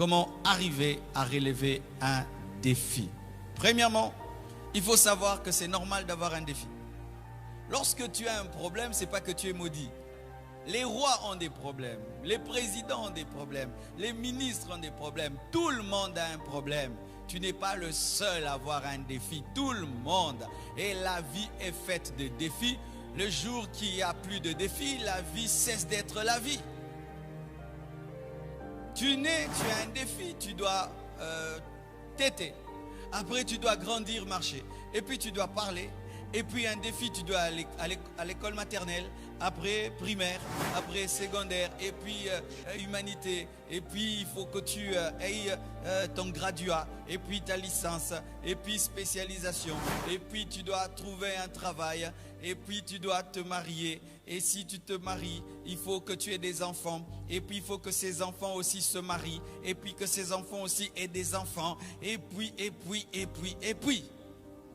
Comment arriver à relever un défi? Premièrement, il faut savoir que c'est normal d'avoir un défi. Lorsque tu as un problème, ce n'est pas que tu es maudit. Les rois ont des problèmes, les présidents ont des problèmes, les ministres ont des problèmes. Tout le monde a un problème. Tu n'es pas le seul à avoir un défi, tout le monde. Et la vie est faite de défis. Le jour qu'il n'y a plus de défis, la vie cesse d'être la vie. Tu nais, tu as un défi, tu dois téter. Après, tu dois grandir, marcher. Et puis, tu dois parler. Et puis, un défi, tu dois aller à l'école maternelle. Après, primaire. Après, secondaire. Et puis, humanité. Et puis, il faut que tu aies ton graduat. Et puis, ta licence. Et puis, spécialisation. Et puis, tu dois trouver un travail. Et puis, tu dois te marier. Et si tu te maries, il faut que tu aies des enfants. Et puis, il faut que ces enfants aussi se marient. Et puis, que ces enfants aussi aient des enfants. Et puis.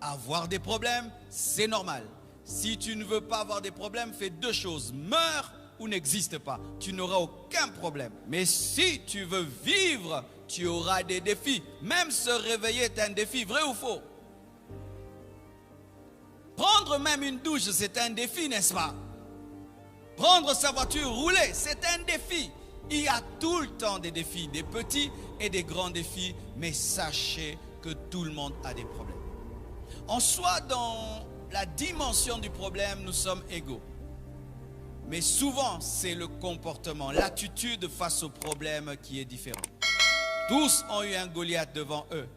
Avoir des problèmes, c'est normal. Si tu ne veux pas avoir des problèmes, fais deux choses. Meurs ou n'existe pas. Tu n'auras aucun problème. Mais si tu veux vivre, tu auras des défis. Même se réveiller est un défi, vrai ou faux? Prendre même une douche, c'est un défi, n'est-ce pas? Prendre sa voiture, rouler, c'est un défi. Il y a tout le temps des défis, des petits et des grands défis. Mais sachez que tout le monde a des problèmes. En soi, dans la dimension du problème, nous sommes égaux. Mais souvent, c'est le comportement, l'attitude face au problème qui est différent. Tous ont eu un Goliath devant eux.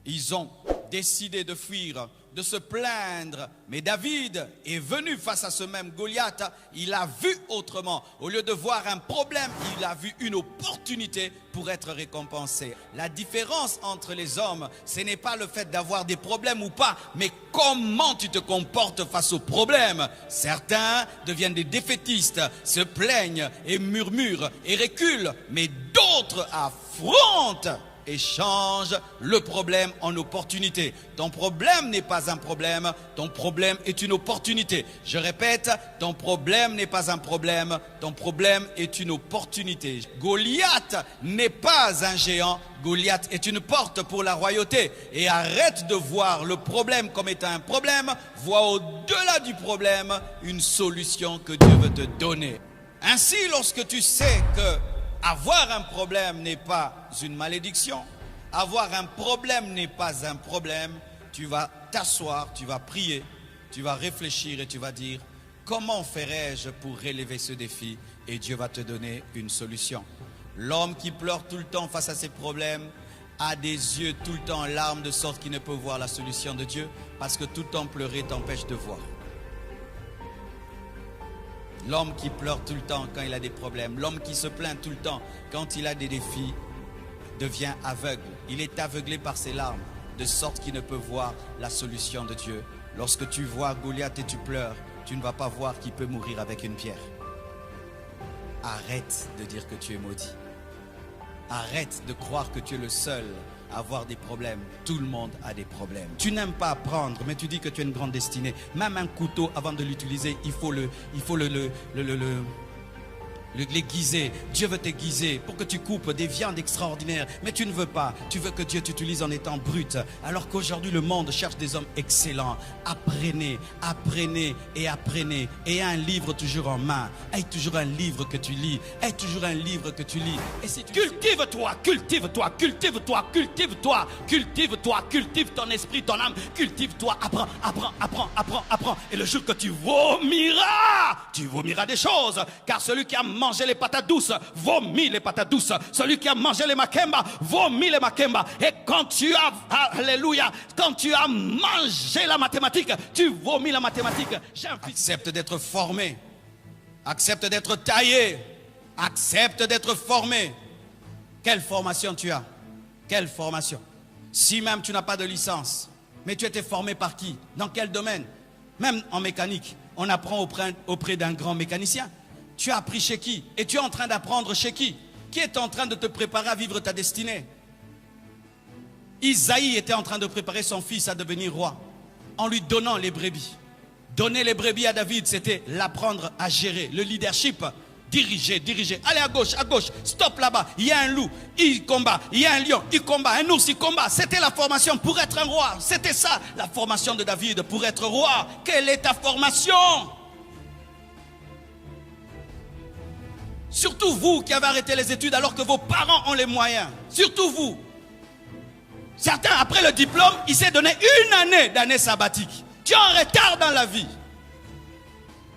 Ils ont décidé de fuir, de se plaindre. Mais David est venu face à ce même Goliath. Il a vu autrement. Au lieu de voir un problème, il a vu une opportunité pour être récompensé. La différence entre les hommes, ce n'est pas le fait d'avoir des problèmes ou pas, mais comment tu te comportes face aux problèmes. Certains deviennent des défaitistes, se plaignent et murmurent et reculent. Mais d'autres affrontent et change le problème en opportunité. Ton problème n'est pas un problème, ton problème est une opportunité. Je répète, ton problème n'est pas un problème, ton problème est une opportunité. Goliath n'est pas un géant, Goliath est une porte pour la royauté. Et arrête de voir le problème comme étant un problème, vois au-delà du problème une solution que Dieu veut te donner. Ainsi, lorsque tu sais que avoir un problème n'est pas une malédiction, avoir un problème n'est pas un problème, tu vas t'asseoir, tu vas prier, tu vas réfléchir et tu vas dire comment ferais-je pour relever ce défi, et Dieu va te donner une solution. L'homme qui pleure tout le temps face à ses problèmes a des yeux tout le temps en larmes, de sorte qu'il ne peut voir la solution de Dieu, parce que tout le temps pleurer t'empêche de voir. L'homme qui pleure tout le temps quand il a des problèmes, l'homme qui se plaint tout le temps quand il a des défis, devient aveugle. Il est aveuglé par ses larmes, de sorte qu'il ne peut voir la solution de Dieu. Lorsque tu vois Goliath et tu pleures, tu ne vas pas voir qu'il peut mourir avec une pierre. Arrête de dire que tu es maudit. Arrête de croire que tu es le seul à avoir des problèmes. Tout le monde a des problèmes. Tu n'aimes pas apprendre, mais tu dis que tu as une grande destinée. Même un couteau, avant de l'utiliser, il faut l'aiguiser. Dieu veut t'aiguiser pour que tu coupes des viandes extraordinaires, mais tu ne veux pas. Tu veux que Dieu t'utilise en étant brut. Alors qu'aujourd'hui le monde cherche des hommes excellents. Apprenez, apprenez et apprenez. Et un livre toujours en main. Aie toujours un livre que tu lis. Aie toujours un livre que tu lis. Et si tu... Cultive-toi, cultive-toi, cultive-toi, cultive-toi, cultive-toi, cultive ton esprit, ton âme. Cultive-toi, apprends, apprends, apprends, apprends, apprends. Et le jour que tu vomiras des choses. Car celui qui a mangé les patates douces, vomit les patates douces. Celui qui a mangé les makemba, vomit les makemba. Et quand tu as, alléluia, quand tu as mangé la mathématique, tu vomis la mathématique. Accepte d'être formé. Accepte d'être taillé. Accepte d'être formé. Quelle formation tu as? Quelle formation? Si même tu n'as pas de licence, mais tu étais formé par qui? Dans quel domaine? Même en mécanique, on apprend auprès d'un grand mécanicien. Tu as appris chez qui? Et tu es en train d'apprendre chez qui? Qui est en train de te préparer à vivre ta destinée? Isaïe était en train de préparer son fils à devenir roi en lui donnant les brebis. Donner les brebis à David, c'était l'apprendre à gérer. Le leadership, Dirigez, dirigez. Allez à gauche, stop là-bas. Il y a un loup, il combat. Il y a un lion, il combat. Un ours, il combat. C'était la formation pour être un roi. C'était ça, la formation de David pour être roi. Quelle est ta formation? Surtout vous qui avez arrêté les études alors que vos parents ont les moyens. Surtout vous. Certains, après le diplôme, ils s'est donné une année sabbatique. Tu es en retard dans la vie.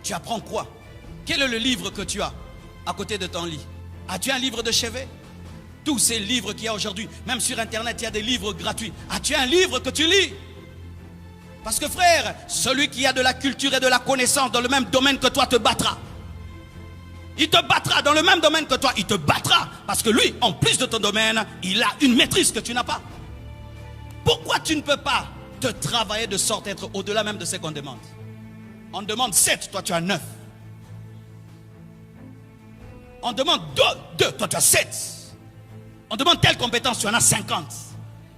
Tu apprends quoi? Quel est le livre que tu as à côté de ton lit? As-tu un livre de chevet? Tous ces livres qu'il y a aujourd'hui, même sur Internet, il y a des livres gratuits. As-tu un livre que tu lis? Parce que frère, celui qui a de la culture et de la connaissance dans le même domaine que toi te battra. Il te battra dans le même domaine que toi, il te battra. Parce que lui, en plus de ton domaine, il a une maîtrise que tu n'as pas. Pourquoi tu ne peux pas te travailler de sorte à être au-delà même de ce qu'on demande? On demande 7, toi tu as 9. On demande 2, toi tu as 7. On demande telle compétence, tu en as 50.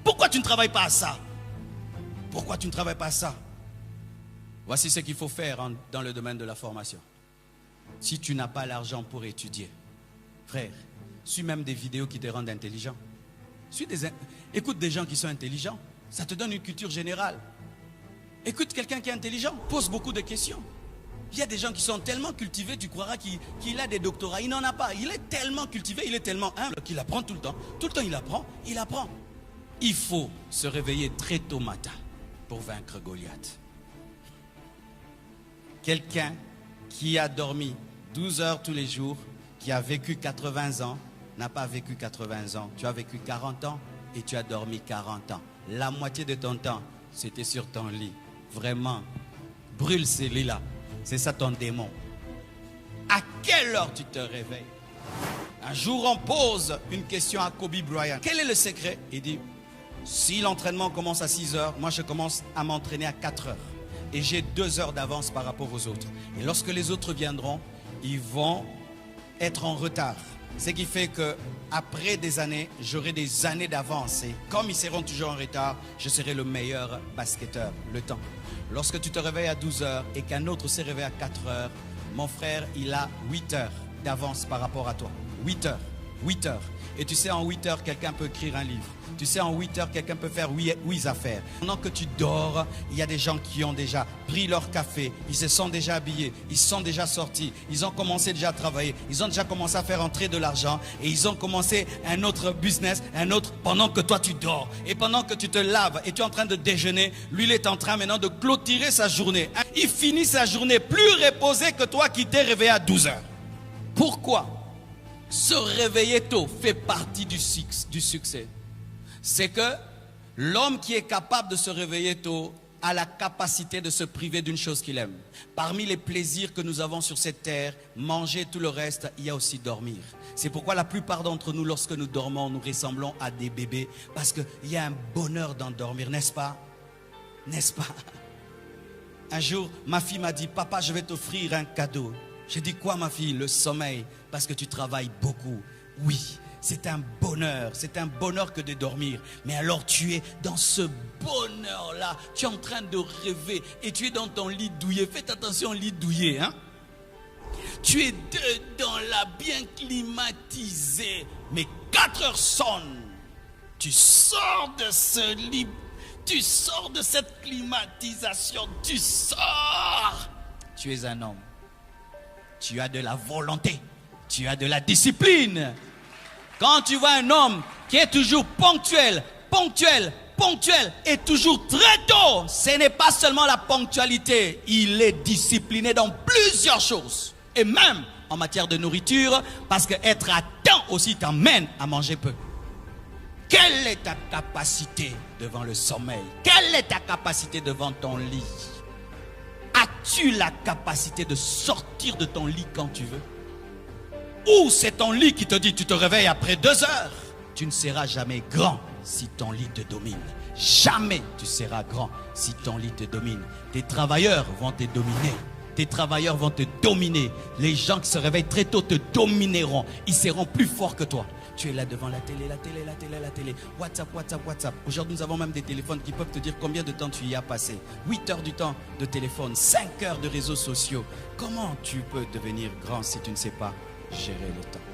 Pourquoi tu ne travailles pas à ça? Pourquoi tu ne travailles pas à ça? Voici ce qu'il faut faire dans le domaine de la formation. Si tu n'as pas l'argent pour étudier, frère, suis même des vidéos qui te rendent intelligent. Écoute des gens qui sont intelligents. Ça te donne une culture générale. Écoute quelqu'un qui est intelligent, pose beaucoup de questions. Il y a des gens qui sont tellement cultivés, tu croiras qu'il a des doctorats. Il n'en a pas. Il est tellement cultivé, il est tellement humble qu'il apprend tout le temps. Tout le temps, il apprend. Il faut se réveiller très tôt matin pour vaincre Goliath. Quelqu'un qui a dormi 12 heures tous les jours, qui a vécu 80 ans, n'a pas vécu 80 ans. Tu as vécu 40 ans et tu as dormi 40 ans. La moitié de ton temps, c'était sur ton lit. Vraiment, brûle ces lits-là. C'est ça ton démon. À quelle heure tu te réveilles? Un jour, on pose une question à Kobe Bryant. Quel est le secret? Il dit, si l'entraînement commence à 6 heures, moi je commence à m'entraîner à 4 heures. Et j'ai 2 heures d'avance par rapport aux autres. Et lorsque les autres viendront, ils vont être en retard. Ce qui fait que après des années, j'aurai des années d'avance. Et comme ils seront toujours en retard, je serai le meilleur basketteur. Le temps. Lorsque tu te réveilles à 12 heures et qu'un autre s'est réveillé à 4 heures, mon frère, il a 8 heures d'avance par rapport à toi. 8 heures. 8 heures. Et tu sais, en 8 heures, quelqu'un peut écrire un livre. Tu sais, en 8 heures, quelqu'un peut faire 8 affaires. Pendant que tu dors, il y a des gens qui ont déjà pris leur café. Ils se sont déjà habillés. Ils sont déjà sortis. Ils ont commencé déjà à travailler. Ils ont déjà commencé à faire entrer de l'argent. Et ils ont commencé un autre business, un autre, pendant que toi tu dors. Et pendant que tu te laves et tu es en train de déjeuner, lui, il est en train maintenant de clôturer sa journée. Il finit sa journée plus reposé que toi qui t'es réveillé à 12 heures. Pourquoi? Se réveiller tôt fait partie du succès. C'est que l'homme qui est capable de se réveiller tôt a la capacité de se priver d'une chose qu'il aime. Parmi les plaisirs que nous avons sur cette terre, manger, tout le reste, il y a aussi dormir. C'est pourquoi la plupart d'entre nous, lorsque nous dormons, nous ressemblons à des bébés. Parce qu'il y a un bonheur d'en dormir, n'est-ce pas? N'est-ce pas? Un jour, ma fille m'a dit, papa, je vais t'offrir un cadeau. J'ai dit, quoi ma fille? Le sommeil, parce que tu travailles beaucoup. Oui. C'est un bonheur que de dormir. Mais alors tu es dans ce bonheur-là. Tu es en train de rêver et tu es dans ton lit douillet. Faites attention au lit douillet. Hein? Tu es dedans là, bien climatisé. Mais 4 heures sonnent. Tu sors de ce lit. Tu sors de cette climatisation. Tu sors. Tu es un homme. Tu as de la volonté. Tu as de la discipline. Quand tu vois un homme qui est toujours ponctuel et toujours très tôt, ce n'est pas seulement la ponctualité, il est discipliné dans plusieurs choses. Et même en matière de nourriture, parce qu'être à temps aussi t'emmène à manger peu. Quelle est ta capacité devant le sommeil? Quelle est ta capacité devant ton lit? As-tu la capacité de sortir de ton lit quand tu veux? Ou c'est ton lit qui te dit tu te réveilles après 2 heures? Tu ne seras jamais grand si ton lit te domine. Jamais tu seras grand si ton lit te domine. Tes travailleurs vont te dominer. Tes travailleurs vont te dominer. Les gens qui se réveillent très tôt te domineront. Ils seront plus forts que toi. Tu es là devant la télé. WhatsApp. Aujourd'hui, nous avons même des téléphones qui peuvent te dire combien de temps tu y as passé. 8 heures du temps de téléphone, 5 heures de réseaux sociaux. Comment tu peux devenir grand si tu ne sais pas gérer le temps.